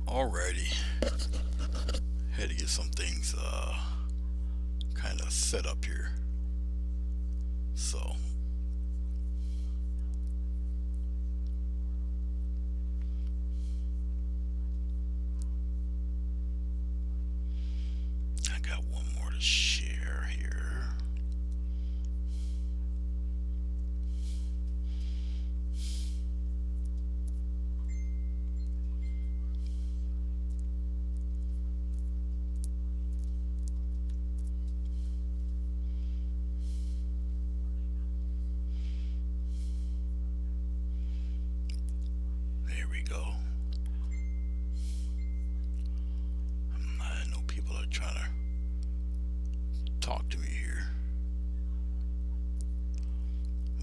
Alrighty, had to get some things kind of set up here. So I got one more to share here. There we go. I know people are trying to talk to me here,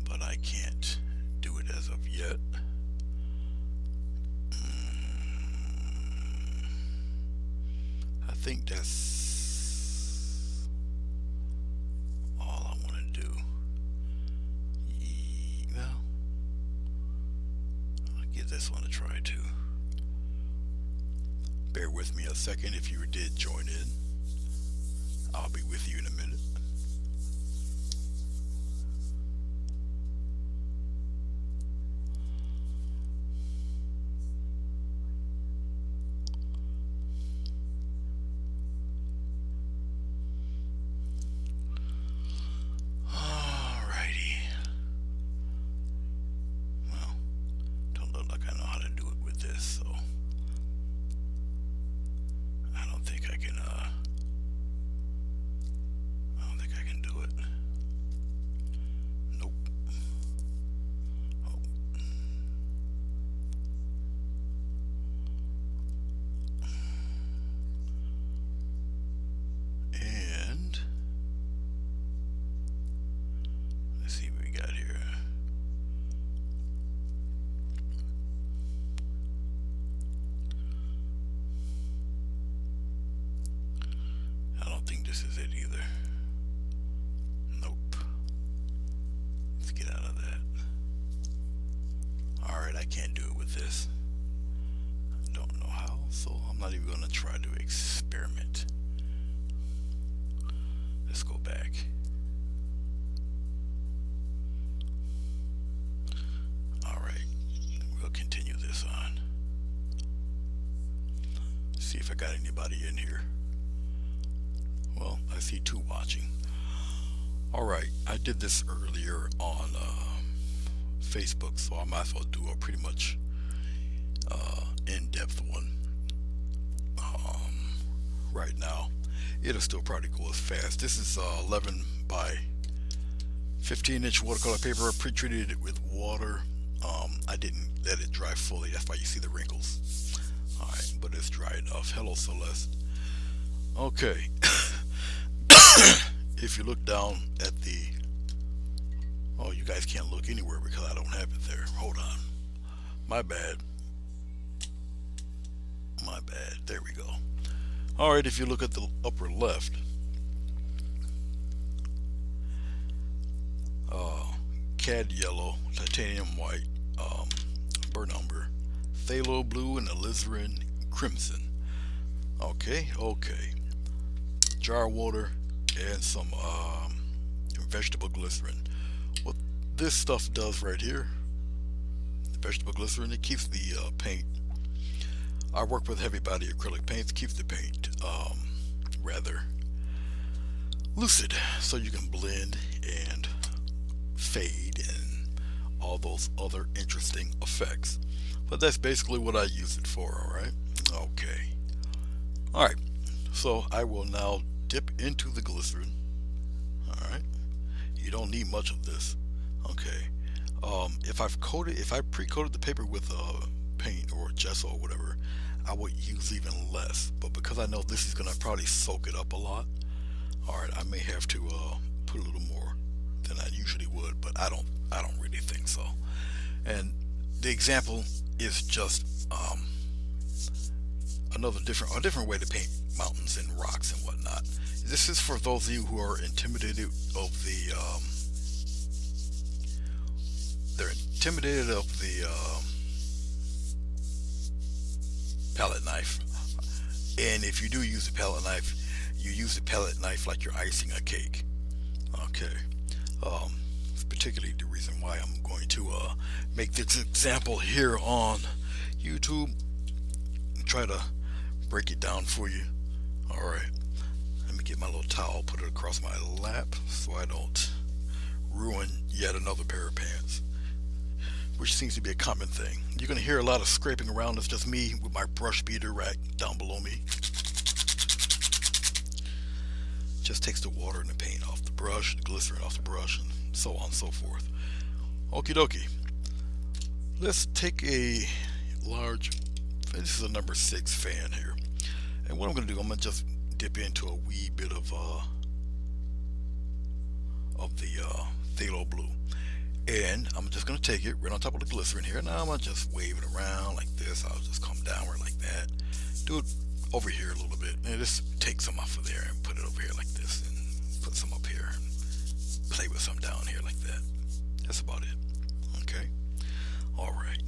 but I can't do it as of yet. I think that's all I want to do. Well, I'll give this one a try too. Bear with me a second if you did join in. I'll be with you in a minute. Alrighty. Well, don't look like I know how to do it with this, so I don't think I can. I don't think I can do it. Nope. Oh. And let's see what we got here. I don't think this is it either. Nope. Let's get out of that. Alright, I can't do it with this. I don't know how, so I'm not even going to try to experiment. Let's go back. Alright, we'll continue this on. See if I got anybody in here. Well, I see two watching. Alright, I did this earlier on Facebook, so I might as well do a pretty much in-depth one right now. It'll still probably go as fast. This is 11 by 15-inch watercolor paper, pre-treated it with water. I didn't let it dry fully, that's why you see the wrinkles. Alright, but it's dry enough. Hello, Celeste. Okay. If you look down at the... Oh, you guys can't look anywhere because I don't have it there. Hold on. My bad. My bad. There we go. Alright, if you look at the upper left, cad yellow, titanium white, burnt umber, phthalo blue, and alizarin crimson. Okay. Jar water and some vegetable glycerin. What this stuff does right here, the vegetable glycerin, it keeps the paint. I work with heavy body acrylic paints, keeps the paint rather lucid, so you can blend and fade and all those other interesting effects. But that's basically what I use it for. Alright, okay. Alright, so I will now dip into the glycerin. Alright, you don't need much of this. Okay, if I pre-coated the paper with paint or gesso or whatever, I would use even less. But because I know this is gonna probably soak it up a lot, alright, I may have to put a little more than I usually would, but I don't really think so. And the example is just a different way to paint mountains and rocks and whatnot. This is for those of you who are intimidated of the palette knife. And if you do use a palette knife, you use the palette knife like you're icing a cake. Okay. It's particularly the reason why I'm going to make this example here on YouTube and try to break it down for you. Alright. Let me get my little towel, put it across my lap so I don't ruin yet another pair of pants, which seems to be a common thing. You're going to hear a lot of scraping around. It's just me with my brush beater rack down below me. Just takes the water and the paint off the brush, the glycerin off the brush, and so on and so forth. Okie dokie. Let's take a large, this is a number 6 fan here. And what I'm going to do, I'm going to just dip into a wee bit of the phthalo blue. And I'm just going to take it right on top of the glycerin here. Now I'm going to just wave it around like this. I'll just come downward like that. Do it over here a little bit. And just take some off of there and put it over here like this. And put some up here and play with some down here like that. That's about it. Okay. Alright.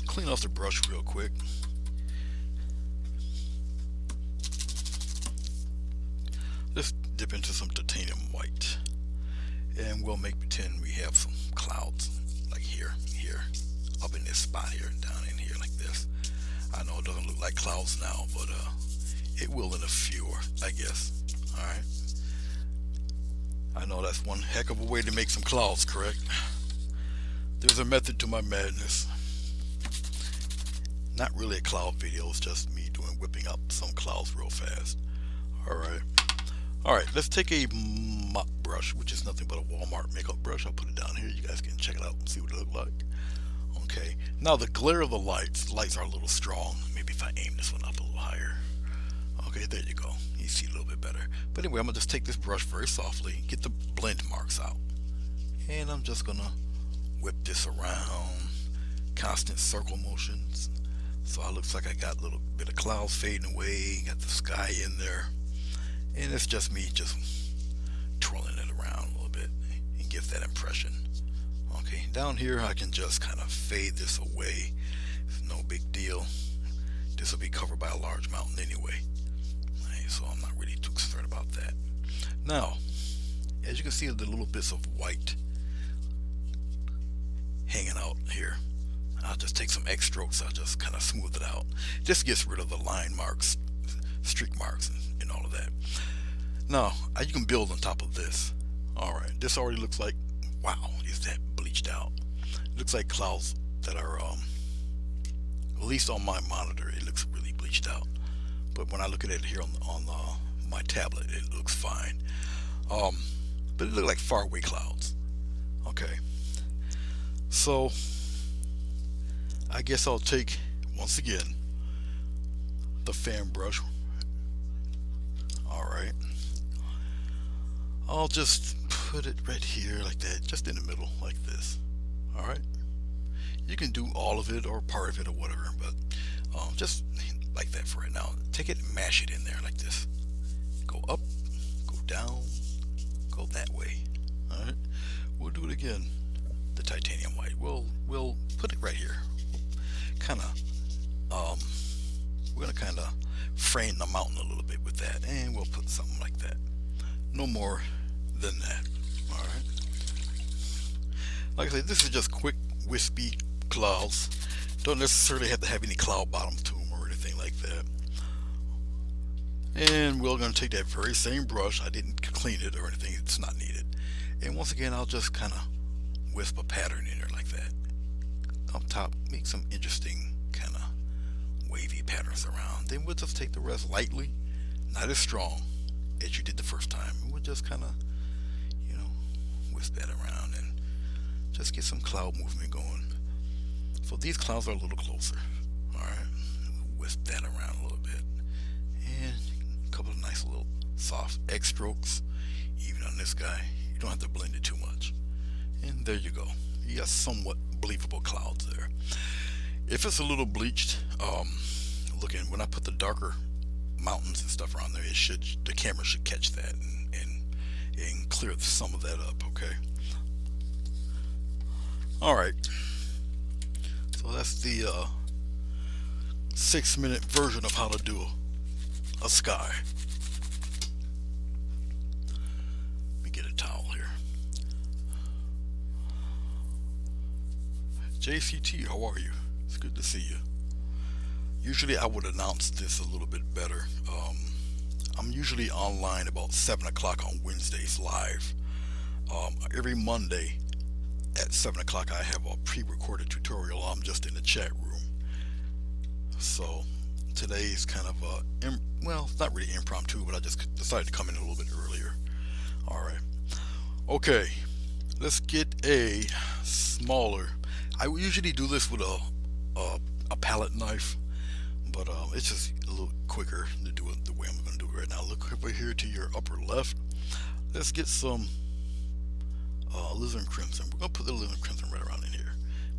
Clean off the brush real quick. Let's dip into some titanium white. And we'll make pretend we have some clouds like here, up in this spot here, down in here like this. I know it doesn't look like clouds now, but it will in a few, I guess. Alright. I know that's one heck of a way to make some clouds, correct? There's a method to my madness. Not really a cloud video, it's just me whipping up some clouds real fast. Alright. Alright, let's take a mop brush, which is nothing but a Walmart makeup brush. I'll put it down here. You guys can check it out and see what it looks like. Okay. Now the glare of the lights are a little strong. Maybe if I aim this one up a little higher. Okay, there you go. You see a little bit better. But anyway, I'm going to just take this brush very softly, get the blend marks out. And I'm just going to whip this around. Constant circle motions. So it looks like I got a little bit of clouds fading away. Got the sky in there. And it's just me just twirling it around a little bit and give that impression. Okay, down here I can just kind of fade this away. It's no big deal. This will be covered by a large mountain anyway. Okay, so I'm not really too concerned about that. Now, as you can see the little bits of white hanging out here. I'll just take some X strokes. I'll just kind of smooth it out. This gets rid of the line marks, streak marks, and all of that. Now you can build on top of this. Alright, this already looks like, wow, is that bleached out. It looks like clouds that are at least on my monitor it looks really bleached out, but when I look at it here on my tablet it looks fine. But it looks like faraway clouds. Okay, so I guess I'll take once again the fan brush. Alright, I'll just put it right here like that, just in the middle like this. Alright, you can do all of it or part of it or whatever, but just like that for right now. Take it and mash it in there like this. Go up, go down, go that way. Alright, we'll do it again. The titanium white, we'll put it right here. We're gonna kind of frame the mountain a little bit with that, and we'll put something like that. No more than that. Alright, like I said, this is just quick wispy clouds. Don't necessarily have to have any cloud bottom to them or anything like that. And we're going to take that very same brush. I didn't clean it or anything, it's not needed. And once again I'll just kind of wisp a pattern in there like that. Up top, make some interesting kind of wavy patterns around. Then we'll just take the rest lightly, not as strong as you did the first time. We'll just kind of, you know, wisp that around and just get some cloud movement going. So these clouds are a little closer. Alright, wisp that around a little bit. And a couple of nice little soft X strokes, even on this guy. You don't have to blend it too much. And there you go. You got somewhat believable clouds there. If it's a little bleached looking, when I put the darker mountains and stuff around there, the camera should catch that and clear some of that up. Okay. All right. So that's the 6-minute version of how to do a sky. Let me get a towel here. JCT, how are you? It's good to see you. Usually I would announce this a little bit better. I'm usually online about 7 o'clock on Wednesdays live. Every Monday at 7 o'clock I have a pre-recorded tutorial. I'm just in the chat room. So today is kind of well, it's not really impromptu, but I just decided to come in a little bit earlier. Alright. Okay. Let's get a smaller. I usually do this with a pallet knife, but it's just a little quicker to do it the way I'm going to do it right now. Look over here to your upper left. Let's get some alizarin crimson. We're going to put the alizarin crimson right around in here.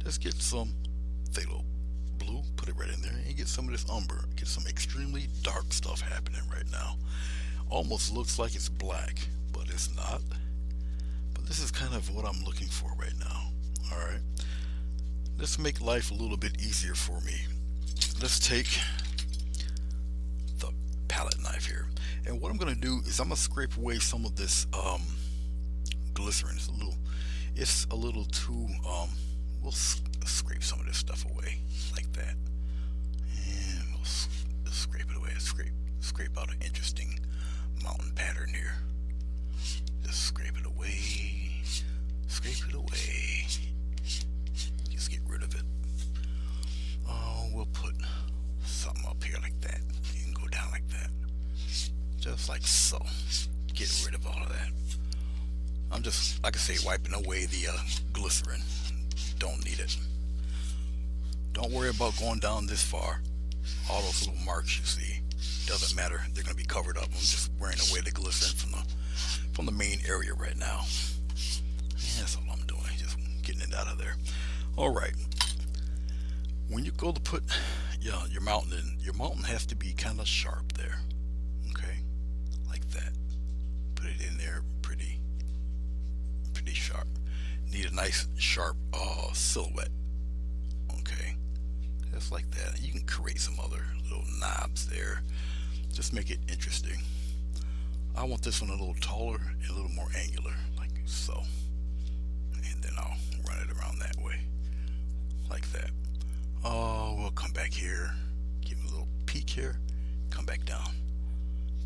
Let's get some phthalo blue, put it right in there, and get some of this umber. Get some extremely dark stuff happening right now. Almost looks like it's black, but it's not. But this is kind of what I'm looking for right now. Alright. Let's make life a little bit easier for me. Let's take the palette knife here, and what I'm going to do is I'm going to scrape away some of this glycerin. It's a little too we'll scrape some of this stuff away like that, and we'll scrape it away. Scrape out an interesting mountain pattern here. Just scrape it away. Scrape it away. Just get rid of it. We'll put something up here like that. You can go down like that, just like so. Get rid of all of that. I'm just, like I say, wiping away the glycerin. Don't need it. Don't worry about going down this far. All those little marks you see, doesn't matter. They're going to be covered up. I'm just wearing away the glycerin from the main area right now. And that's all I'm doing, just getting it out of there. All right. When you go to put your mountain in, your mountain has to be kind of sharp there. Okay, like that. Put it in there pretty sharp. Need a nice sharp silhouette. Okay, just like that. You can create some other little knobs there. Just make it interesting. I want this one a little taller and a little more angular, like so. And then I'll run it around that way, like that. We'll come back here, give it a little peek here, come back down.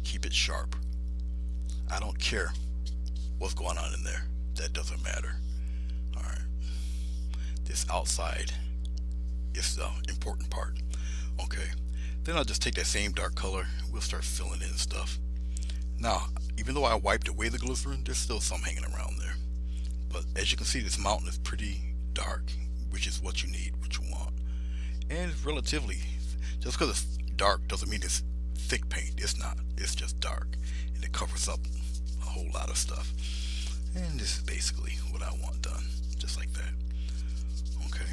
Keep it sharp. I don't care what's going on in there. That doesn't matter. Alright. This outside is the important part. Okay. Then I'll just take that same dark color. We'll start filling in stuff. Now, even though I wiped away the glycerin, there's still some hanging around there. But as you can see, this mountain is pretty dark, which is what you need, what you want. And it's relatively, just because it's dark doesn't mean it's thick paint. It's not. It's just dark, and it covers up a whole lot of stuff. And this is basically what I want done, just like that. Okay.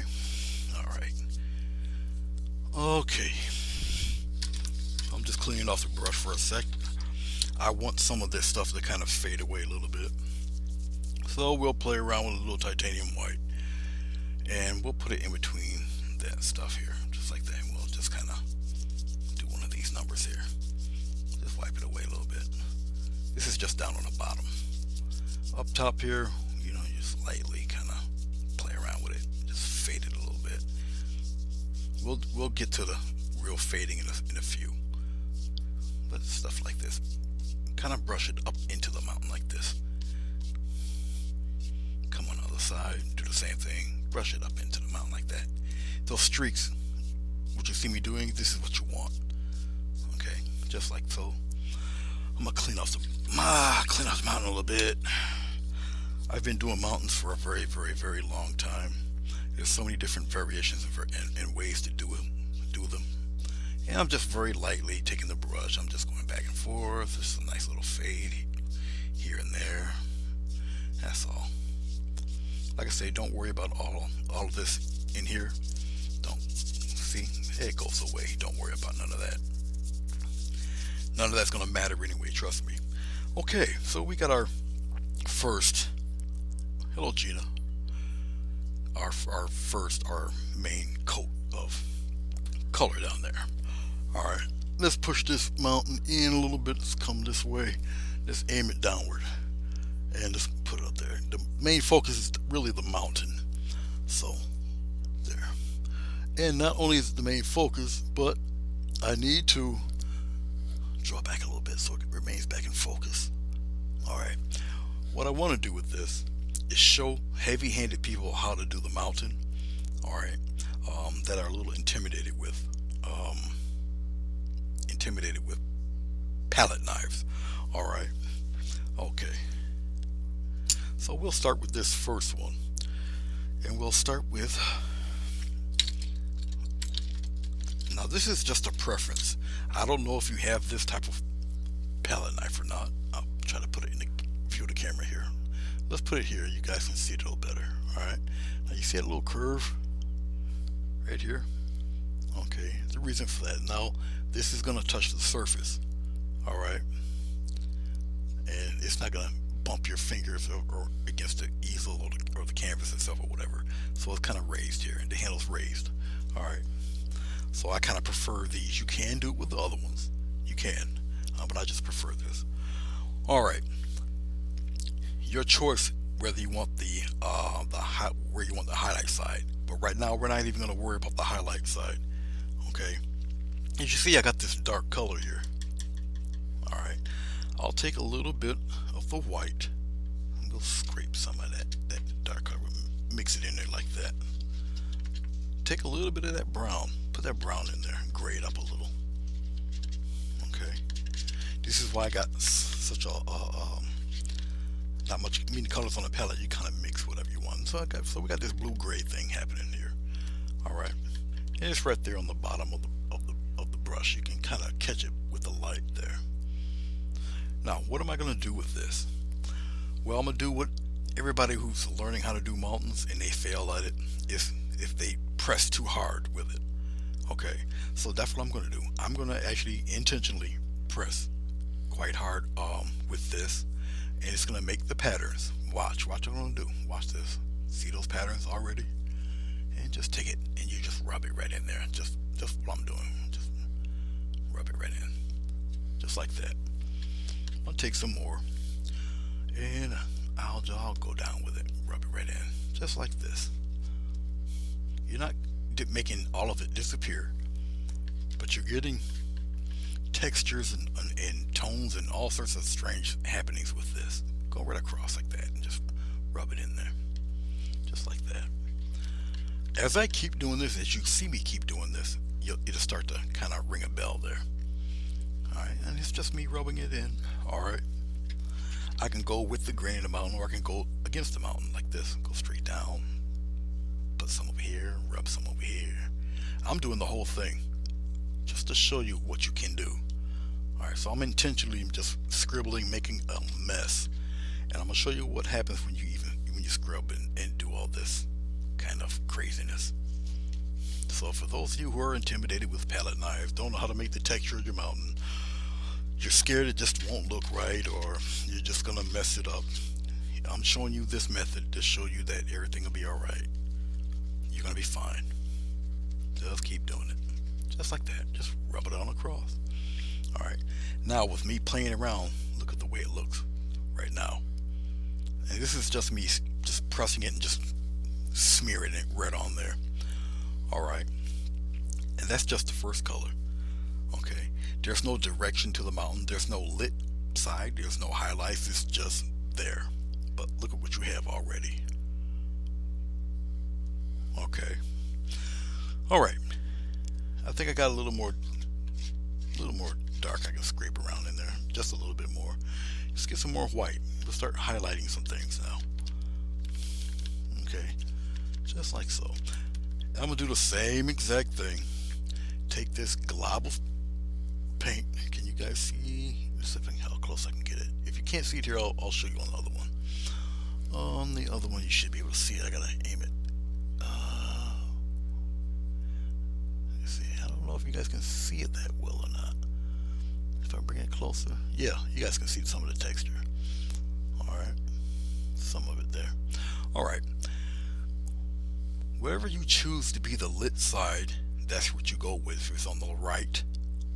All right. Okay. I'm just cleaning off the brush for a sec. I want some of this stuff to kind of fade away a little bit. So we'll play around with a little titanium white, and we'll put it in between that stuff here, just like that. We'll just kind of do one of these numbers here. Just wipe it away a little bit. This is just down on the bottom. Up top here, you just lightly kind of play around with it. Just fade it a little bit. We'll get to the real fading in a few. But stuff like this, kind of brush it up into the mountain like this. Come on the other side, do the same thing. Brush it up into the mountain like that. Those streaks, what you see me doing, this is what you want. Okay, just like so. I'm gonna clean off the mountain a little bit. I've been doing mountains for a very, very, very long time. There's so many different variations and ways to do them. And I'm just very lightly taking the brush. I'm just going back and forth. There's a nice little fade here and there. That's all. Like I say, don't worry about all of this in here. Don't see, it goes away. Don't worry about none of that. None of that's gonna matter anyway, trust me. Okay, so we got our first, hello Gina, our main coat of color down there. Alright, let's push this mountain in a little bit. Let's come this way. Let's aim it downward. And just put it up there. The main focus is really the mountain. So, there. And not only is it the main focus, but I need to draw back a little bit so it remains back in focus. Alright, what I want to do with this is show heavy-handed people how to do the mountain. Alright, that are a little intimidated with pallet knives. Alright, okay. So we'll start with this first one. And we'll start with, now this is just a preference. I don't know if you have this type of pallet knife or not. I'll try to put it in the view of the camera here. Let's put it here. You guys can see it a little better. Alright. Now you see that little curve right here? Okay. The reason for that. Now this is going to touch the surface. Alright. And it's not going to bump your fingers or against the easel or the canvas itself or whatever. So it's kind of raised here. And the handle's raised. Alright. So I kind of prefer these. You can do it with the other ones. You can. But I just prefer this. Alright. Your choice whether you want where you want the highlight side. But right now we're not even going to worry about the highlight side. Okay. As you see, I got this dark color here. Alright. I'll take a little bit of the white and we'll scrape some of that dark color. Mix it in there like that. Take a little bit of that brown. Put that brown in there. Grade up a little. Okay. This is why I got such a not much many colors on the palette. You kind of mix whatever you want. So we got this blue gray thing happening here. All right, and it's right there on the bottom of the brush. You can kind of catch it with the light there. Now, what am I going to do with this? Well, I'm going to do what everybody who's learning how to do mountains and they fail at it if they press too hard with it. Okay, so that's what I'm going to do. I'm going to actually intentionally press quite hard with this, and it's going to make the patterns. Watch what I'm going to do. Watch this. See those patterns already? And just take it and you just rub it right in there. Just what I'm doing. Just rub it right in. Just like that. I'll take some more and I'll go down with it. Rub it right in. Just like this. You're not making all of it disappear, but you're getting textures and tones and all sorts of strange happenings with this. Go right across like that and just rub it in there. Just like that. As I keep doing this, as you see me keep doing this, it'll start to kind of ring a bell there. Alright, and it's just me rubbing it in. Alright. I can go with the grain of the mountain, or I can go against the mountain like this. Go straight down. Put some over here, rub some over here. I'm doing the whole thing just to show you what you can do. Alright, so I'm intentionally just scribbling, making a mess. And I'm going to show you what happens when you scrub and do all this kind of craziness. So for those of you who are intimidated with palette knives, don't know how to make the texture of your mountain, you're scared it just won't look right, or you're just going to mess it up, I'm showing you this method to show you that everything will be alright. You're going to be fine. Just keep doing it. Just like that. Just rub it on across. Alright. Now with me playing around, look at the way it looks right now. And this is just me just pressing it and just smearing it right on there. Alright. And that's just the first color. Okay. There's no direction to the mountain. There's no lit side. There's no highlights. It's just there. But look at what you have already. Okay. Alright. I think I got a little more dark I can scrape around in there. Just a little bit more. Let's get some more white. We'll start highlighting some things now. Okay. Just like so. I'm going to do the same exact thing. Take this glob of paint. Can you guys see? Let's see how close I can get it. If you can't see it here, I'll show you on the other one. On the other one, you should be able to see it. I gotta aim it. Let's see. I don't know if you guys can see it that well or not. If I bring it closer, yeah, you guys can see some of the texture. All right, some of it there. All right. Wherever you choose to be the lit side, that's what you go with, if it's on the right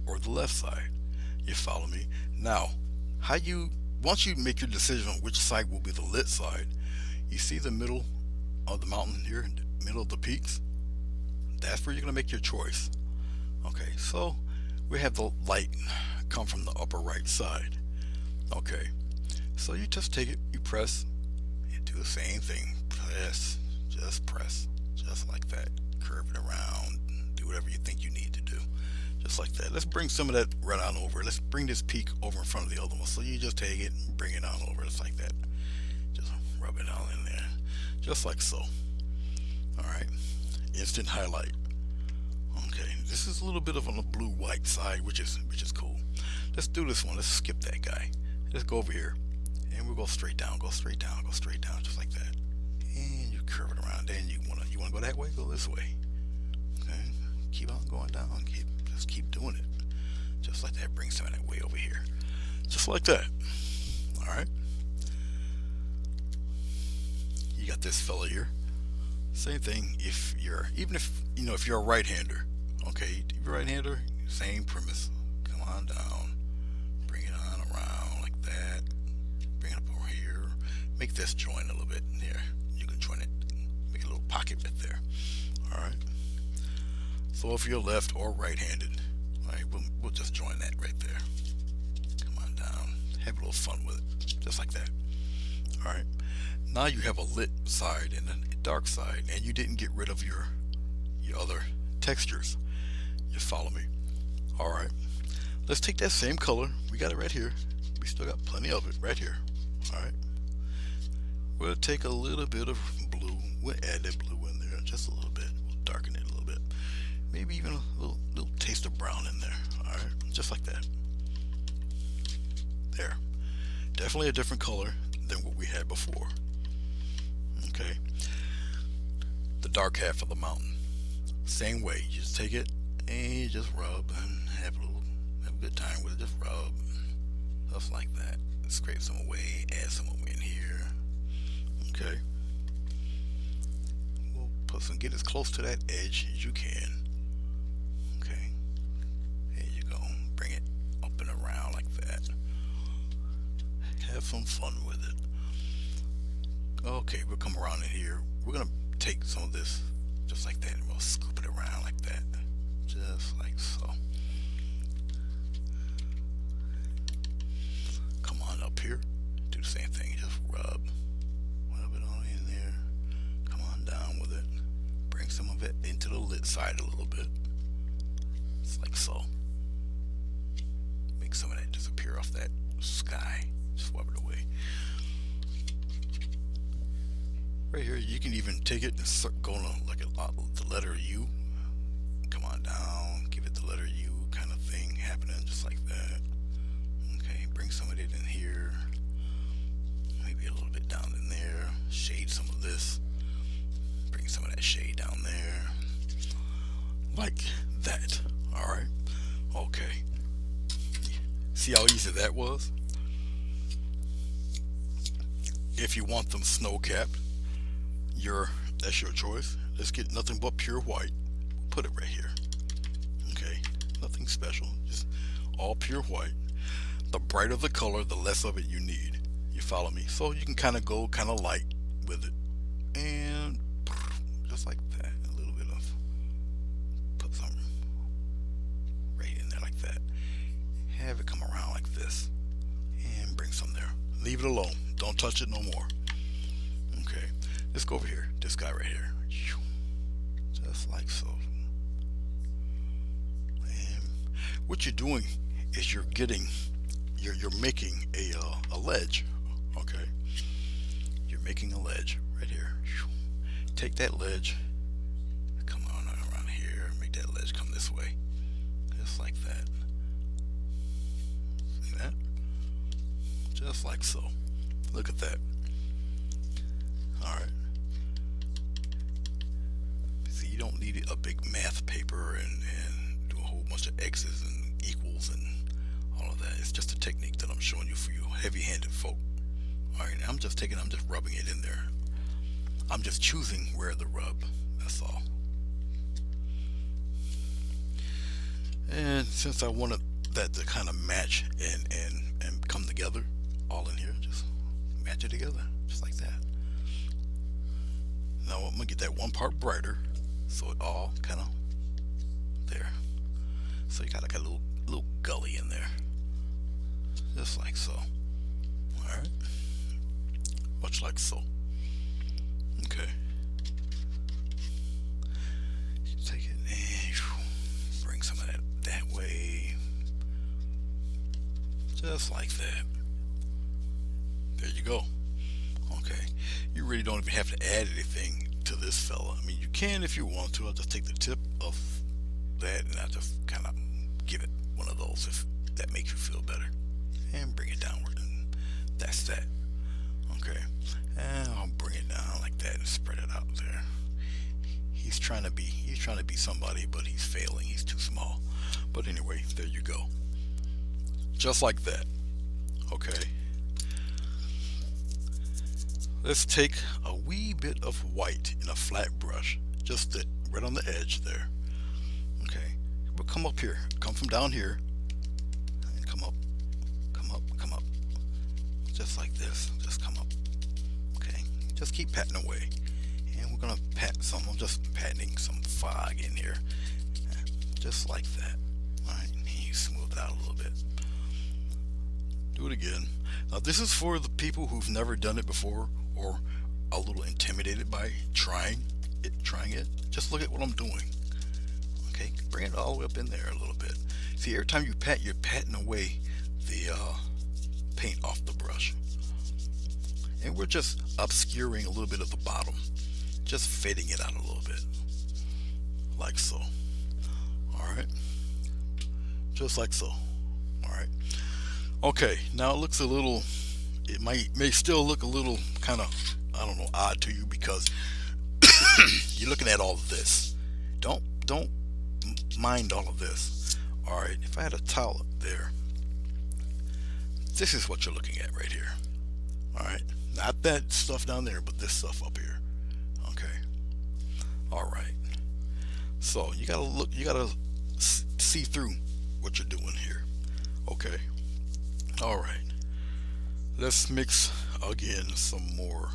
or the left side. You follow me? Now, how you once you make your decision on which side will be the lit side, you see the middle of the mountain here, in the middle of the peaks? That's where you're gonna make your choice. Okay, so we have the light come from the upper right side. Okay, so you just take it, you press, you do the same thing. Press, just press, just like that. Curve it around, do whatever you think you need to do. Just like that. Let's bring some of that right on over. Let's bring this peak over in front of the other one. So you just take it and bring it on over, just like that. Just rub it all in there, just like so. Alright, instant highlight. Okay, this is a little bit of on the blue-white side, which is cool. Let's do this one. Let's skip that guy. Let's go over here, and we'll go straight down, go straight down, go straight down, just like that. And you curve it around. Then you wanna go that way, go this way. Okay, keep on going down. Just keep doing it, just like that. Bring some of that way over here, just like that. All right. You got this fella here. Same thing. If you're if you're a right-hander, okay, if you're a right-hander, same premise. Come on down, bring it on around like that. Bring it up over here. Make this join a little bit here. You can join it. Make a little pocket bit there. All right. So if you're left or right-handed, all right, we'll just join that right there. Come on down. Have a little fun with it, just like that. All right. Now you have a lit side and a dark side, and you didn't get rid of your other textures. You follow me? All right. Let's take that same color. We got it right here. We still got plenty of it right here. All right. We'll take a little bit of blue. We'll add that blue in there just a little bit. We'll darken it a little bit. Maybe even a little taste of brown in there. All right, just like that. There. Definitely a different color than what we had before. Okay. The dark half of the mountain. Same way. You just take it and you just rub and have a good time with it. Just rub, just like that. Scrape some away. Add some away in here. Okay. We'll get as close to that edge as you can. Okay. There you go. Bring it up and around like that. Have some fun with it. Okay, we'll come around in here. We're gonna take some of this just like that, and we'll scoop it around like that, just like so. Come on up here, do the same thing. Just rub it on in there. Come on down with it. Bring some of it into the lit side a little bit, just like so. Make some of that disappear off that sky. Just rub it away. Right here, you can even take it and go on like the letter U. Come on down, give it the letter U kind of thing happening, just like that. Okay, bring some of it in here. Maybe a little bit down in there. Shade some of this. Bring some of that shade down there. Like that. Alright. Okay. See how easy that was? If you want them snow-capped, that's your choice. Let's get nothing but pure white. Put it right here. Okay, nothing special, just all pure white. The brighter the color, the less of it you need. You follow me? So you can kind of go kind of light with it, and just like that. A little bit of, put some right in there like that. Have it come around like this, and bring some there. Leave it alone. Don't touch it no more. Okay. Let's go over here. This guy right here. Just like so. And what you're doing is you're making a ledge. Okay. You're making a ledge right here. Take that ledge. Come on around here. Make that ledge come this way. Just like that. See that? Just like so. Look at that. Alright. See, you don't need a big math paper and do a whole bunch of X's and equals and all of that. It's just a technique that I'm showing you for you heavy-handed folk. Alright, I'm just rubbing it in there. I'm just choosing where to rub. That's all. since I wanted that to kind of match and come together all in here, just match it together just like that. Now I'm gonna get that one part brighter so it all kind of there. So you got like a little gully in there, just like so. All right, much like so. Okay. Take it and bring some of that way, just like that. There you go. Okay, you really don't even have to add anything to this fella. I mean, you can if you want to. I'll just take the tip of that and I'll just kind of give it one of those if that makes you feel better, and bring it downward, and that's that. Okay, and I'll bring it down like that and spread it out there. He's trying to be somebody, but he's failing. He's too small. But anyway, there you go. Just like that. Okay. Let's take a wee bit of white in a flat brush, just right on the edge there. Okay. We'll come up here. Come from down here and come up, come up, come up. Just like this. Just come up. Okay. Just keep patting away. And we're gonna pat some. I'm just patting some fog in here, just like that. All right, you smooth it out a little bit. Do it again. Now this is for the people who've never done it before or a little intimidated by trying it. Just look at what I'm doing. Okay, bring it all the way up in there a little bit. See, every time you pat, you're patting away the paint off the brush, and we're just obscuring a little bit of the bottom. Just fading it out a little bit, like so. All right, just like so. All right. Okay, now it looks a little. It may still look a little kind of, I don't know, odd to you because you're looking at all of this. Don't mind all of this. All right. If I had a towel up there, this is what you're looking at right here. All right. Not that stuff down there, but this stuff up here. Okay. All right. So you gotta look. You gotta see through what you're doing here. Okay. All right. Let's mix again some more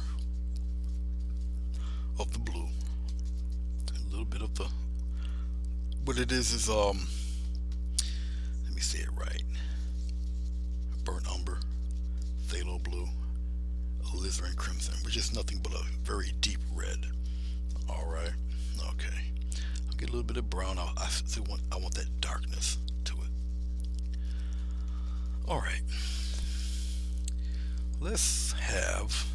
of the blue. A little bit of the. What it is let me say it right. Burnt umber, phthalo blue, alizarin crimson, which is nothing but a very deep red. All right. Okay. I'll get a little bit of brown. I still want that darkness to it. All right. Let's have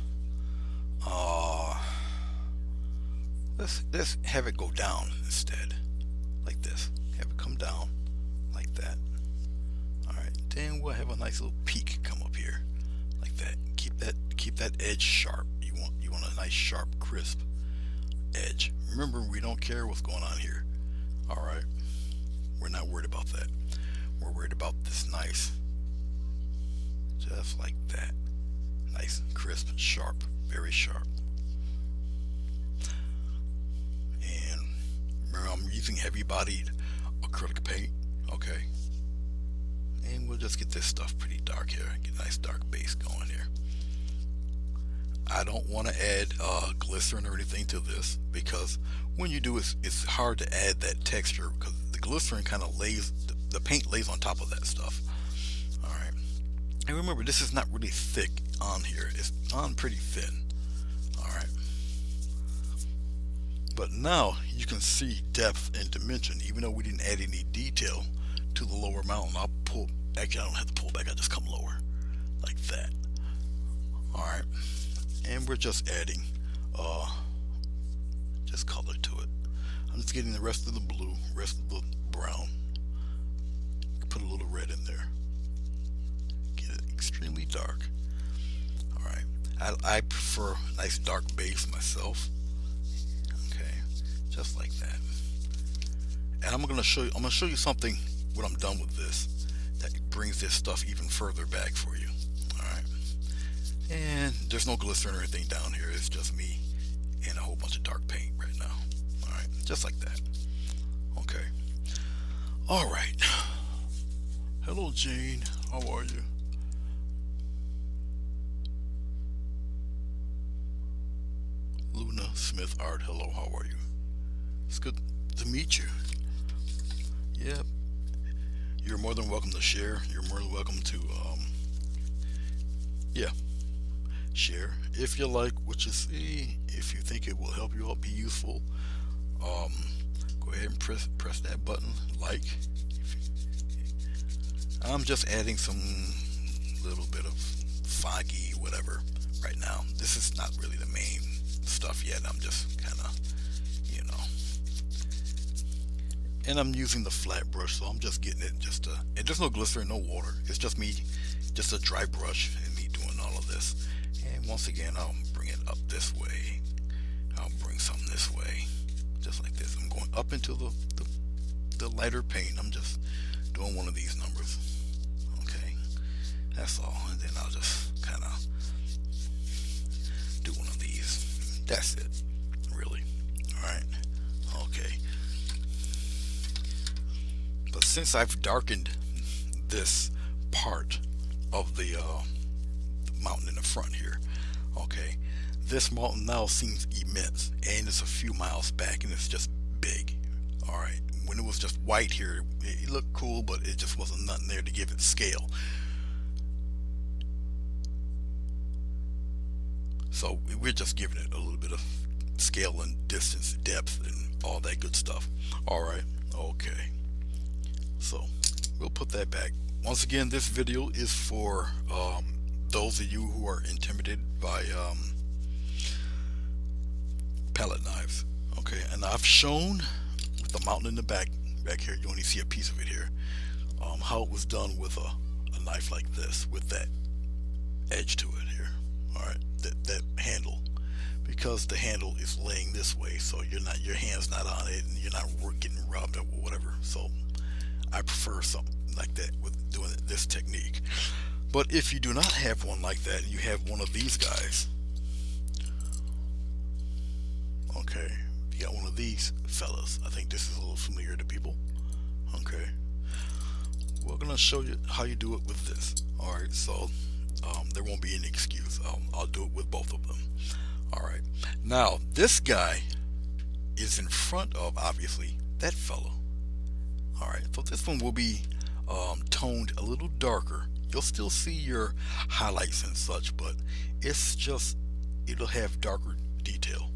let's have it go down instead, like this. Have it come down like that. All right. Then we'll have a nice little peak come up here, like that. Keep that edge sharp. You want a nice sharp, crisp edge. Remember, we don't care what's going on here. All right. We're not worried about that. We're worried about this nice, just like that. Nice, crisp, sharp, very sharp. And remember, I'm using heavy-bodied acrylic paint. Okay. And we'll just get this stuff pretty dark here. Get a nice dark base going here. I don't want to add glycerin or anything to this, because when you do it, it's hard to add that texture because the glycerin kind of lays, the paint lays on top of that stuff. All right. And remember, this is not really thick on here. It's on pretty thin. All right. But now you can see depth and dimension, even though we didn't add any detail to the lower mountain. I'll pull, actually I don't have to pull back, I just come lower like that. All right. And we're just adding just color to it. I'm just getting the rest of the blue, rest of the brown. Put a little red in there. Get it extremely dark. All right. I prefer a nice dark base myself. Okay, just like that. And I'm gonna show you something when I'm done with this that brings this stuff even further back for you. All right. And there's no glycerin or anything down here. It's just me and a whole bunch of dark paint right now. All right, just like that. Okay. All right. Hello, Jane. How are you? Luna Smith Art. Hello. How are you? It's good to meet you. Yeah, you're more than welcome to share. You're more than welcome to, yeah, share. If you like what you see, if you think it will help you out, be useful, um, go ahead and press that button, like. I'm just adding some little bit of foggy whatever right now. This is not really the main stuff yet. I'm just kind of, you know, and I'm using the flat brush, so I'm just getting it just to, and there's no glycerin, no water. It's just me, just a dry brush, and me doing all of this. And once again, I'll bring it up this way. I'll bring some this way, just like this. I'm going up into the lighter paint. I'm just doing one of these numbers. Okay, that's all. And then I'll just kind of do one of these. That's it, really. All right. Okay. But since I've darkened this part of the mountain in the front here, okay, this mountain now seems immense, and it's a few miles back, and it's just big. All right. When it was just white here, it looked cool, but it just wasn't nothing there to give it scale. So we're just giving it a little bit of scale and distance, depth, and all that good stuff. All right. Okay. So we'll put that back. Once again, this video is for those of you who are intimidated by palette knives. Okay, and I've shown with the mountain in the back here, you only see a piece of it here, how it was done with a knife like this, with that edge to it here. All right, that handle, because the handle is laying this way, so your hand's not on it, and you're not getting rubbed or whatever. So I prefer something like that with doing this technique. But if you do not have one like that, and you have one of these guys, okay, you got one of these fellas. I think this is a little familiar to people. Okay, we're gonna show you how you do it with this. All right, so there won't be any excuse. I'll do it with both of them. All right, now this guy is in front of, obviously, that fellow. All right, so this one will be toned a little darker. You'll still see your highlights and such, but it's just, it'll have darker detail,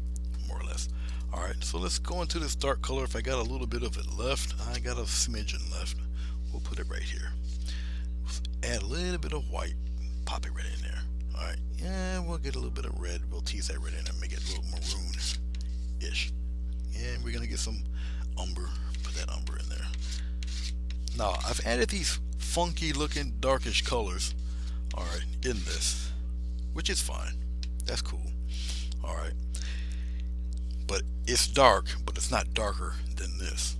more or less. All right, so let's go into this dark color. If I got a little bit of it left, I got a smidgen left. We'll put it right here. Add a little bit of white, pop it right in there. All right, yeah, we'll get a little bit of red. We'll tease that red in and make it a little maroon-ish. And we're gonna get some umber. Put that umber in there. Now I've added these funky looking darkish colors, all right, in this, which is fine. That's cool. All right, but it's dark, but it's not darker than this,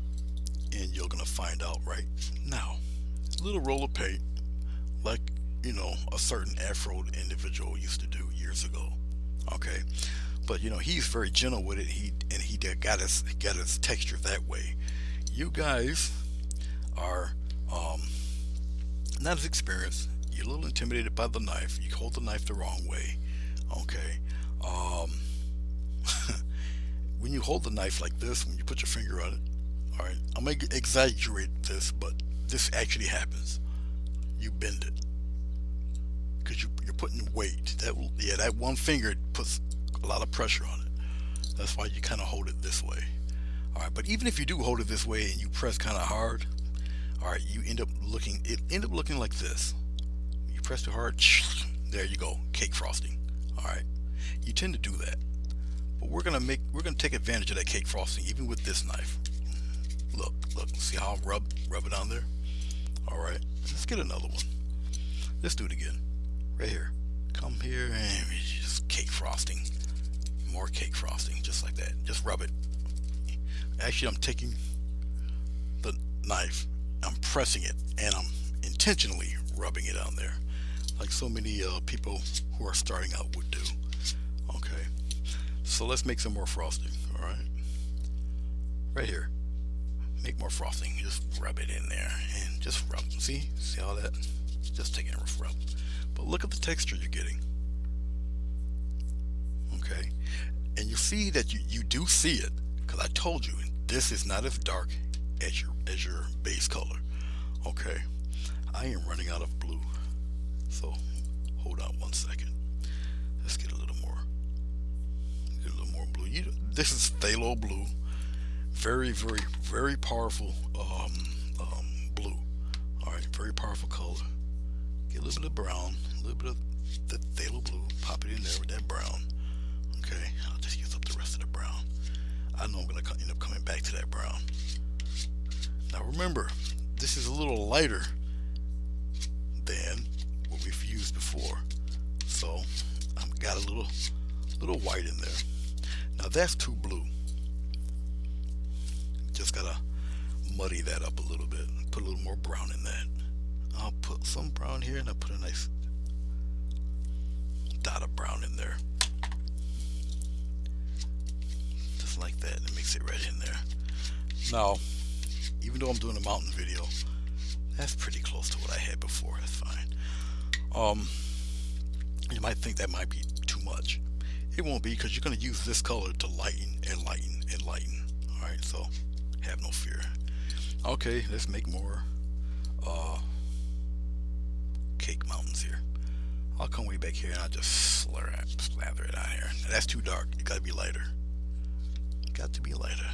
and you're gonna find out right now. A little roll of paint, like, you know, a certain afro individual used to do years ago. Okay, but you know, he's very gentle with it. He got his texture that way. You guys are not as experienced. You're a little intimidated by the knife. You hold the knife the wrong way. Okay, when you hold the knife like this, when you put your finger on it, all right, I'm gonna exaggerate this, but this actually happens. You bend it because you're putting weight. That one finger puts a lot of pressure on it. That's why you kind of hold it this way. All right, but even if you do hold it this way and you press kind of hard, all right, it end up looking like this. You press too hard, there you go, cake frosting. All right, you tend to do that, but we're gonna take advantage of that cake frosting even with this knife. Look, see how I rub it on there? All right, let's get another one. Let's do it again, right here. Come here and just cake frosting, more cake frosting, just like that. Just rub it. Actually, I'm taking the knife, I'm pressing it, and I'm intentionally rubbing it on there, like so many people who are starting out would do. Okay, so let's make some more frosting. All right, right here. Make more frosting. Just rub it in there and just rub. See all that? Just take it and rub. But look at the texture you're getting. Okay, and you see that you do see it, because I told you this is not as dark as your base color. Okay, I am running out of blue, so hold on one second. Let's get a little more. Get a little more blue. This is phthalo blue. Very, very, very powerful blue. All right, very powerful color. Get a little bit of brown, a little bit of the phthalo blue. Pop it in there with that brown. Okay, I'll just use up the rest of the brown. I know I'm gonna end up coming back to that brown. Now remember, this is a little lighter than what we've used before, so I've got a little white in there. Now that's too blue. Just gotta muddy that up a little bit. Put a little more brown in that. I'll put some brown here, and I'll put a nice dot of brown in there. Just like that, and mix it right in there. Now, even though I'm doing a mountain video, that's pretty close to what I had before. That's fine. You might think that might be too much. It won't be, because you're going to use this color to lighten and lighten and lighten. Alright, so have no fear. Okay, let's make more cake mountains here. I'll come way back here and I'll just slather it on here. Now, that's too dark. It got to be lighter. Got to be lighter.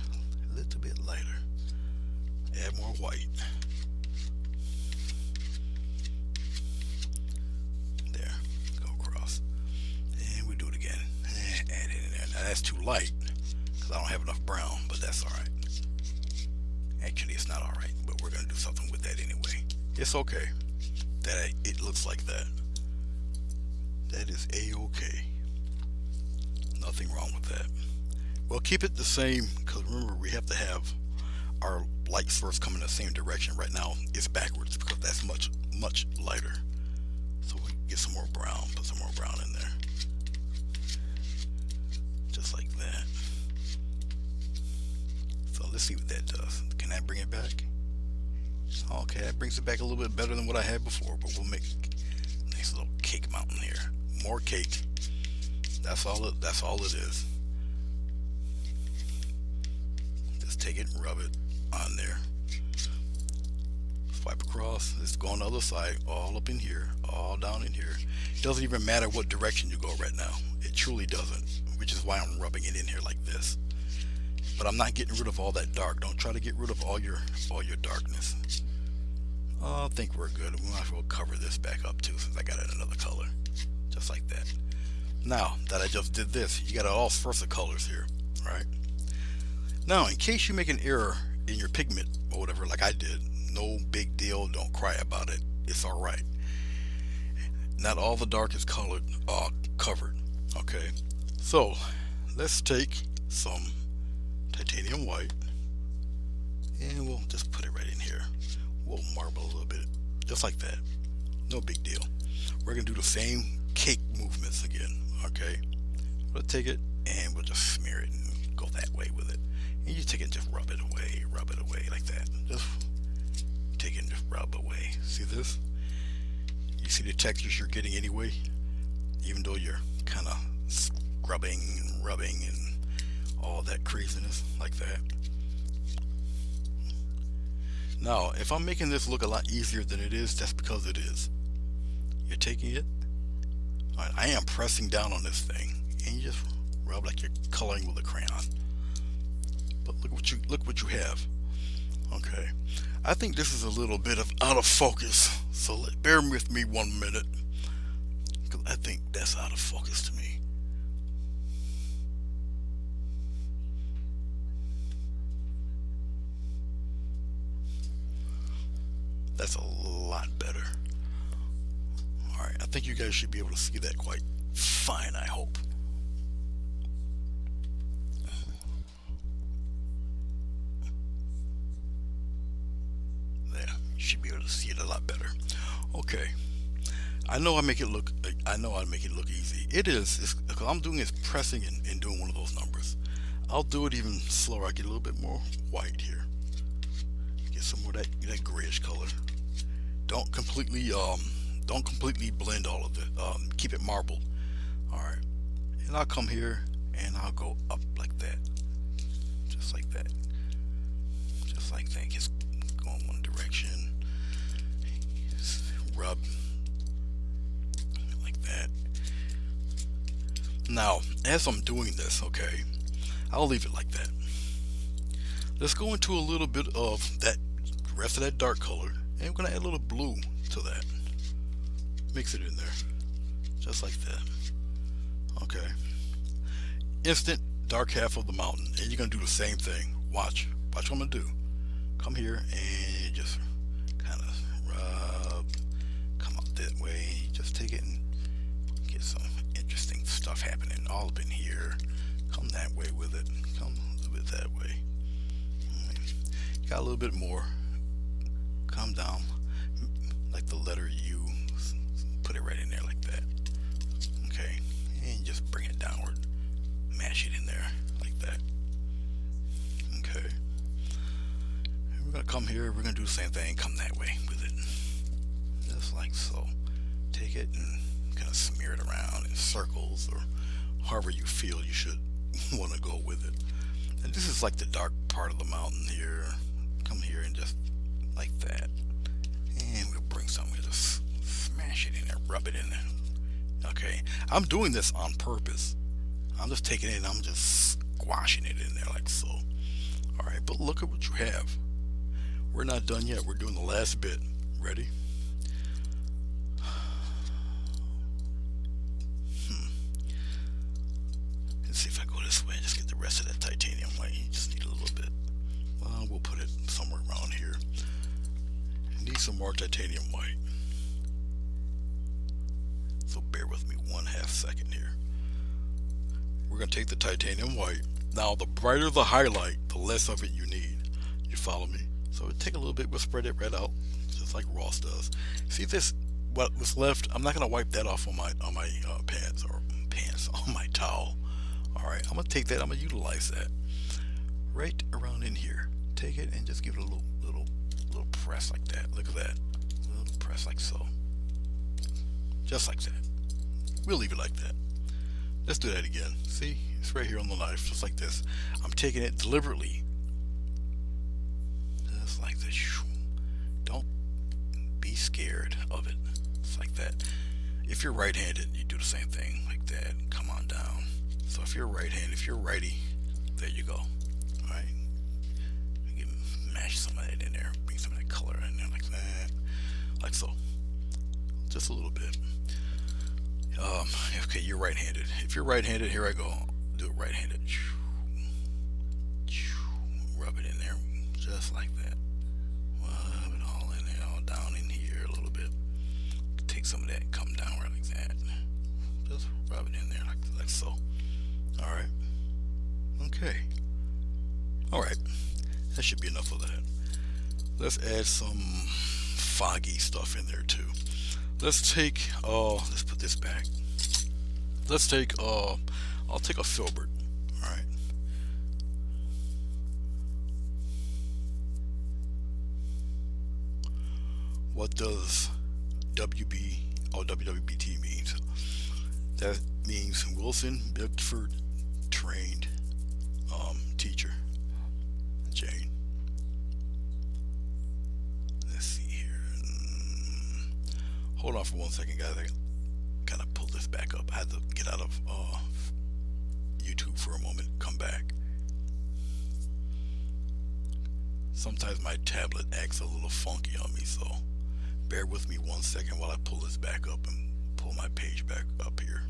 A little bit lighter. Add more white. There. Go across. And we do it again. Add it in there. Now that's too light, because I don't have enough brown, but that's alright. Actually, it's not alright, but we're going to do something with that anyway. It's okay that it looks like that. That is a-okay. Nothing wrong with that. Well, keep it the same, because remember, we have to have our light source come in the same direction. Right now it's backwards, because that's much lighter. So we get some more brown, put some more brown in there, just like that. So let's see what that does. Can I bring it back? Okay, that brings it back a little bit better than what I had before, but we'll make a nice little cake mountain here. More cake. That's all it is. Just take it and rub it on there. Swipe across. Let's go on the other side, all up in here, all down in here. It doesn't even matter what direction you go right now. It truly doesn't, which is why I'm rubbing it in here like this. But I'm not getting rid of all that dark. Don't try to get rid of all your darkness. I think we're good. We might as well cover this back up too, since I got it another color. Just like that. Now that I just did this, you got all sorts of colors here, right? Now, in case you make an error in your pigment or whatever, like I did, no big deal. Don't cry about it. It's all right. Not all the dark is covered. Okay, so let's take some titanium white, and we'll just put it right in here. We'll marble a little bit, just like that. No big deal. We're gonna do the same cake movements again. Okay, we'll take it and we'll just smear it and go that way with it. And you take it and just rub it away like that. Just take it and just rub away. See this? You see the textures you're getting anyway, even though you're kind of scrubbing and rubbing and all that craziness like that. Now, if I'm making this look a lot easier than it is, that's because it is. You're taking it. All right, I am pressing down on this thing, and you just rub like you're coloring with a crayon. But look what you have. Okay, I think this is a little bit of out of focus, so bear with me 1 minute, because I think that's out of focus to me. That's a lot better. Alright, I think you guys should be able to see that quite fine, I hope. There, you should be able to see it a lot better. Okay, I know I make it look easy. It is, because I'm doing is pressing and doing one of those numbers. I'll do it even slower. I get a little bit more white here. some more that grayish color. Don't completely blend all of it. Keep it marbled. All right, and I'll come here and I'll go up like that, just like that, just like that. Just go in one direction. Rub like that. Now, as I'm doing this, okay, I'll leave it like that. Let's go into a little bit of that rest of that dark color, and I'm gonna add a little blue to that. Mix it in there, just like that. Okay. Instant dark half of the mountain, and you're gonna do the same thing. Watch what I'm gonna do. Come here and just kind of rub. Come up that way. Just take it and get some interesting stuff happening all up in here. Come that way with it. Come a little bit that way. Got a little bit more. Come down like the letter U. Put it right in there like that. Okay, and just bring it downward. Mash it in there like that. Okay. And we're gonna come here. We're gonna do the same thing. Come that way with it, just like so. Take it and kind of smear it around in circles or however you feel you should want to go with it. And this is like the dark part of the mountain here. Come here and just like that, and we'll bring something. We'll just smash it in there, rub it in there. Okay, I'm doing this on purpose. I'm just taking it and I'm just squashing it in there like so. All right, but look at what you have. We're not done yet. We're doing the last bit. Ready? Let's see if I go this way. Just get the rest of that titanium white. You just need a little bit. Well, we'll put it somewhere around here. Need some more titanium white. So bear with me 1/2 second here. We're going to take the titanium white. Now, the brighter the highlight, the less of it you need. You follow me? So take a little bit, we'll spread it right out, just like Ross does. See this? What was left? I'm not going to wipe that off on my pants on my towel. All right, I'm going to take that. I'm going to utilize that right around in here. Take it and just give it a little press like that. Look at that. A little press like so. Just like that. We'll leave it like that. Let's do that again. See, it's right here on the knife, just like this. I'm taking it deliberately, just like this. Don't be scared of it. It's like that. If you're right-handed, you do the same thing, like that. Come on down. So if you're right-handed, if you're righty, there you go. All right. You can mash some of that in there. Bring some of that color in there, like that, like so. Just a little bit. Okay, you're right-handed. If you're right-handed, here I go. Do it right-handed. Rub it in there, just like that. Rub it all in there, all down in here a little bit. Take some of that, come down right like that. Just rub it in there like so. All right. Okay. All right. That should be enough of that. Let's add some foggy stuff in there too. Let's take, let's put this back. Let's take, I'll take a filbert. All right. What does WBT means? That means Wilson Bickford trained teacher, Jane. Let's see here. Hold on for 1 second, guys. I kind of pull this back up. I had to get out of YouTube for a moment, come back. Sometimes my tablet acts a little funky on me, so bear with me 1 second while I pull this back up and pull my page back up here.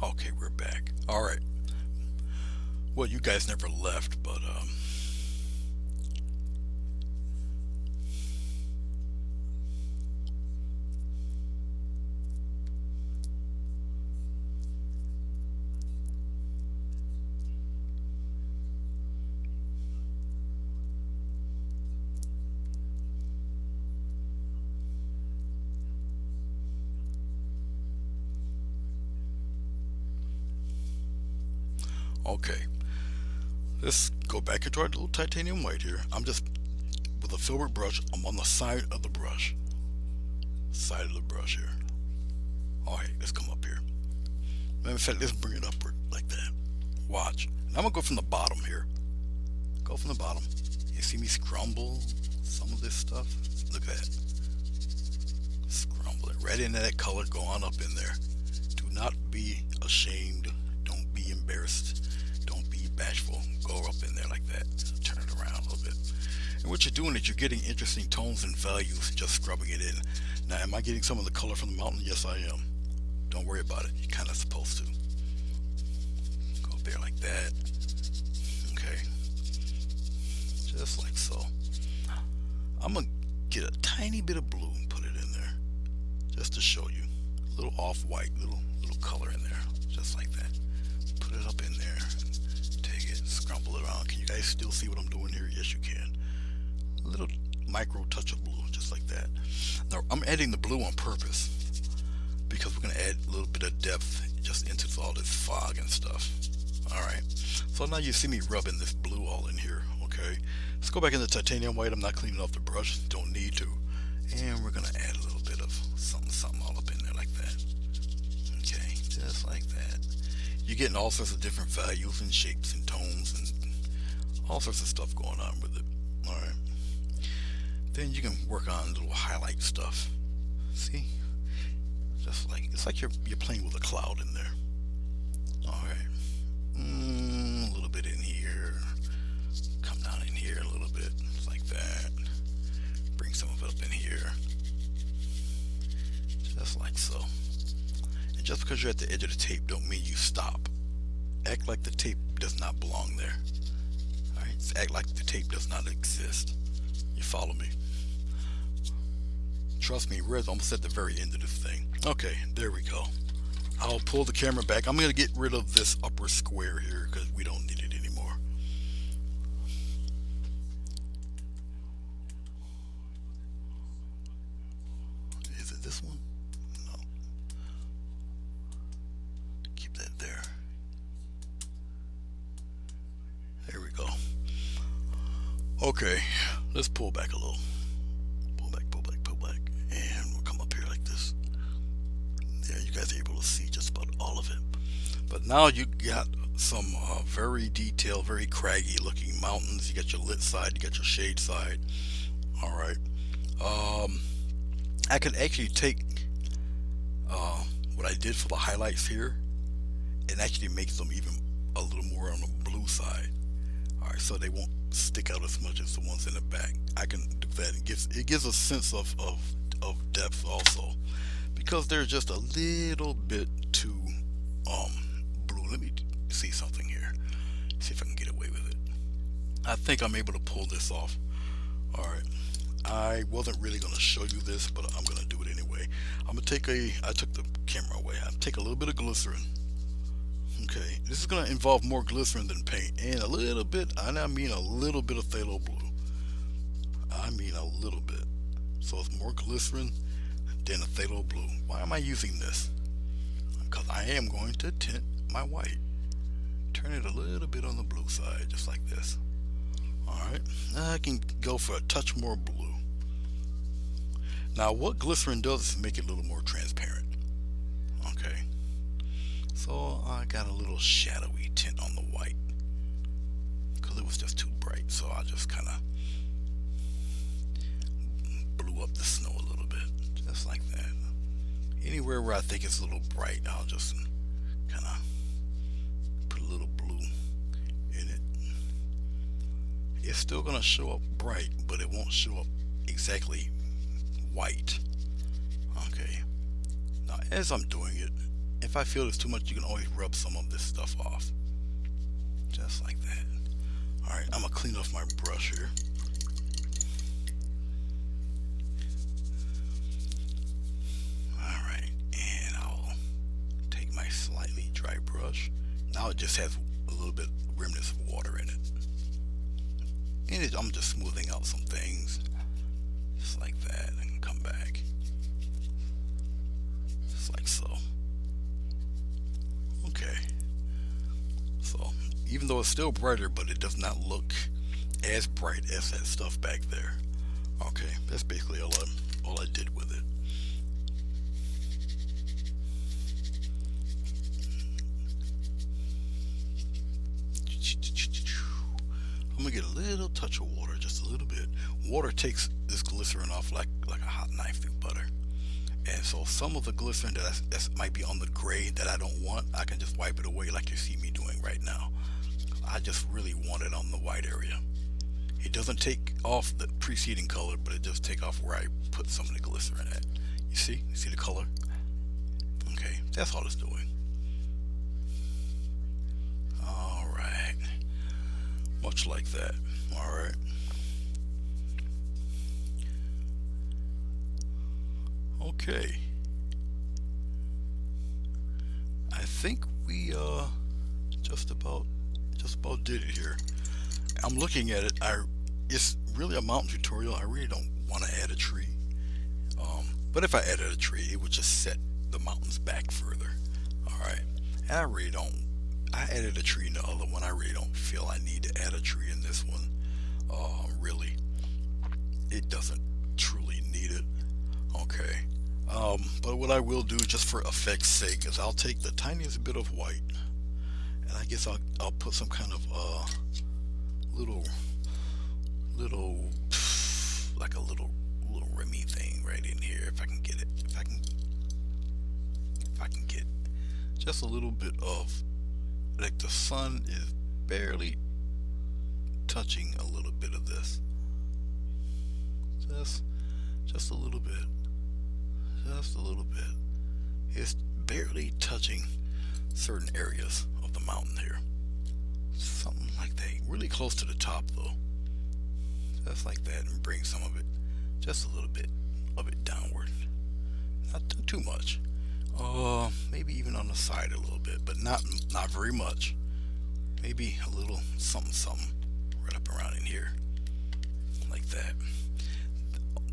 Okay, we're back. All right. Well, you guys never left, but Okay, let's go back into our little titanium white here. I'm just with a filbert brush. I'm on the side of the brush. Side of the brush here. Alright, let's come up here. Matter of fact, let's bring it upward like that. Watch. Now I'm gonna go from the bottom here. Go from the bottom. You see me scrumble some of this stuff? Look at that. Scrumble it right into that color. Go on up in there. Do not be ashamed. Don't be embarrassed. Don't be bashful. Go up in there like that. Turn it around a little bit. And what you're doing is you're getting interesting tones and values just scrubbing it in. Now, am I getting some of the color from the mountain? Yes, I am. Don't worry about it. You're kind of supposed to. Go up there like that. Okay. Just like so. I'm going to get a tiny bit of blue and put it in there. Just to show you. A little off-white, little color in there. Just like that. Put it up in there. Take it, scrumble it around. Can you guys still see what I'm doing here? Yes, you can. A little micro touch of blue, just like that. Now, I'm adding the blue on purpose because we're going to add a little bit of depth just into all this fog and stuff. Alright, so now you see me rubbing this blue all in here. Okay, let's go back into titanium white. I'm not cleaning off the brush, don't need to. And we're going to add a little bit of something all up in there like that. Okay, just like that. You're getting all sorts of different values and shapes and tones and all sorts of stuff going on with it. Alright. Then you can work on little highlight stuff. See? Just like it's like you're playing with a cloud in there. Alright. A little bit in here. Come down in here a little bit. Just like that. Bring some of it up in here. Just like so. And just because you're at the edge of the tape don't mean you stop. Act like the tape does not belong there. Alright? Act like the tape does not exist. You follow me? Trust me, we're almost at the very end of this thing. Okay, there we go. I'll pull the camera back. I'm going to get rid of this upper square here because we don't need it anymore. Is it this one? No. Keep that there. There we go. Okay, let's pull back a little. Guys are able to see just about all of it, but now you got some very detailed, very craggy looking mountains. You got your lit side, you got your shade side. All right, I could actually take what I did for the highlights here and actually make them even a little more on the blue side. All right, so they won't stick out as much as the ones in the back. I can do that. It gives a sense of depth also. Because they're just a little bit too blue. Let me see something here. See if I can get away with it. I think I'm able to pull this off. Alright. I wasn't really going to show you this, but I'm going to do it anyway. I'm going to take I took the camera away. I'm take a little bit of glycerin. Okay. This is going to involve more glycerin than paint. And a little bit, and I mean a little bit of phthalo blue. I mean a little bit. So it's more glycerin than a phthalo blue. Why am I using this? Because I am going to tint my white. Turn it a little bit on the blue side, just like this. Alright, now I can go for a touch more blue. Now what glycerin does is make it a little more transparent. Okay, so I got a little shadowy tint on the white because it was just too bright, so I just kind of blew up the snow a little bit. Just like that. Anywhere where I think it's a little bright, I'll just kind of put a little blue in it. It's still going to show up bright, but it won't show up exactly white. Okay. Now, as I'm doing it, if I feel it's too much, you can always rub some of this stuff off. Just like that. Alright, I'm going to clean off my brush here. Slightly dry brush. Now it just has a little bit remnants of water in it. And I'm just smoothing out some things. Just like that. And come back. Just like so. Okay. So even though it's still brighter, but it does not look as bright as that stuff back there. Okay, that's basically all I did with it. I'm gonna get a little touch of water, just a little bit. Water takes this glycerin off like a hot knife through butter. And so some of the glycerin that might be on the gray that I don't want, I can just wipe it away like you see me doing right now. I just really want it on the white area. It doesn't take off the preceding color, but it does take off where I put some of the glycerin at. You see? You see the color? Okay, that's all it's doing. Alright. Much like that. Alright. Okay. I think we just about did it here. I'm looking at it. It's really a mountain tutorial. I really don't want to add a tree. But if I added a tree, it would just set the mountains back further. All right. And I really don't. I added a tree in the other one. I really don't feel I need to add a tree in this one. Really, it doesn't truly need it. Okay. But what I will do, just for effect's sake, is I'll take the tiniest bit of white, and I guess I'll put some kind of little like a little Remy thing right in here, if I can get it. If I can get just a little bit of, like, the sun is barely touching a little bit of this. Just a little bit. Just a little bit. It's barely touching certain areas of the mountain here. Something like that. Really close to the top though. Just like that, and bring some of it, just a little bit of it downward. Not too much. Maybe even on the side a little bit, but not very much. Maybe a little something right up around in here, like that.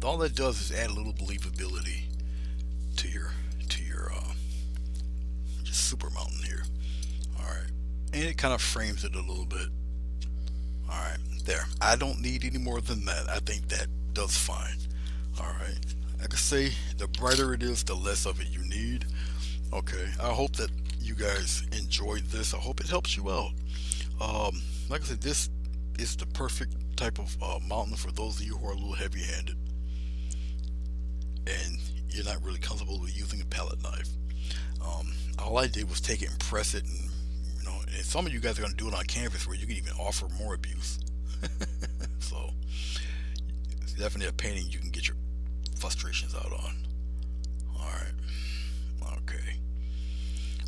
All that does is add a little believability to your just super mountain here. All right, and it kind of frames it a little bit. All right, there. I don't need any more than that. I think that does fine. All right, like I say, the brighter it is, the less of it you need. Okay, I hope that you guys enjoyed this. I hope it helps you out. Like I said, this is the perfect type of mountain for those of you who are a little heavy-handed and you're not really comfortable with using a palette knife. All I did was take it and press it, and and some of you guys are going to do it on canvas where you can even offer more abuse. So it's definitely a painting you can get your frustrations out on. All right, okay.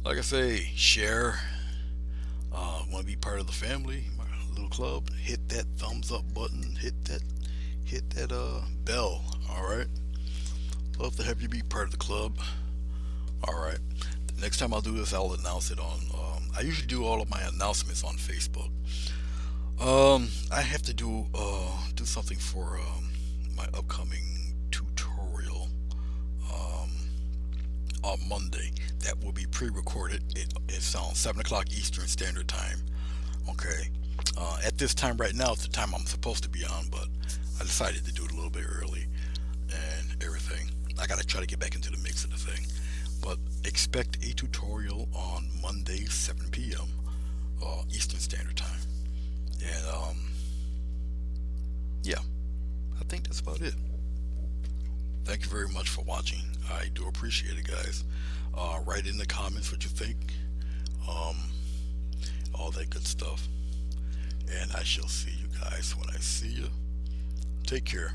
Like I say, share. Want to be part of the family, my little club? Hit that thumbs up button. Hit that bell. All right. Love to have you be part of the club. All right. The next time I'll do this, I'll announce it on. I usually do all of my announcements on Facebook. I have to do something for my upcoming tutorial on Monday. That will be pre-recorded. It's on 7 o'clock Eastern Standard Time. Okay. At this time right now, it's the time I'm supposed to be on, but I decided to do it a little bit early and everything. I gotta try to get back into the mix of the thing. But expect a tutorial on Monday, 7 p.m. Eastern Standard Time. And yeah, I think that's about it. Thank you very much for watching. I do appreciate it, guys. Write in the comments what you think, all that good stuff. And I shall see you guys when I see you. Take care.